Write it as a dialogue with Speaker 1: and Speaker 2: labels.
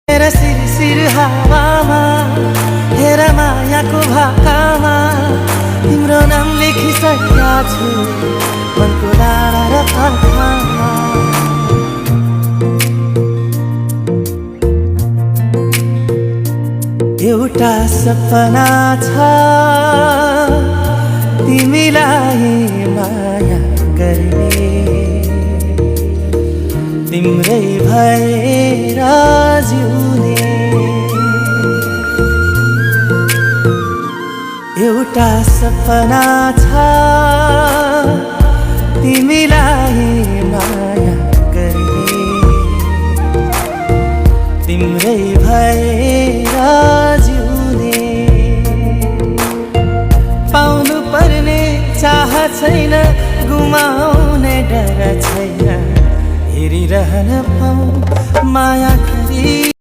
Speaker 1: मेरा सिर हावामा हेर मायाको भाकामा तिम्रो नाम लेखिसकेका छु मनको डाँडा र पाखामा। एउटा सपना छ तिमीलाई माया गर्ने, तिम्रै भएर जिउने। एउटा सपना छ तिमीलाई माया गर्ने, तिम्रै भएर जिउने। पाउनु पर्ने चाह छैन, गुमाउने डर छैन, हेरिरहन पाऊँ माया गरी।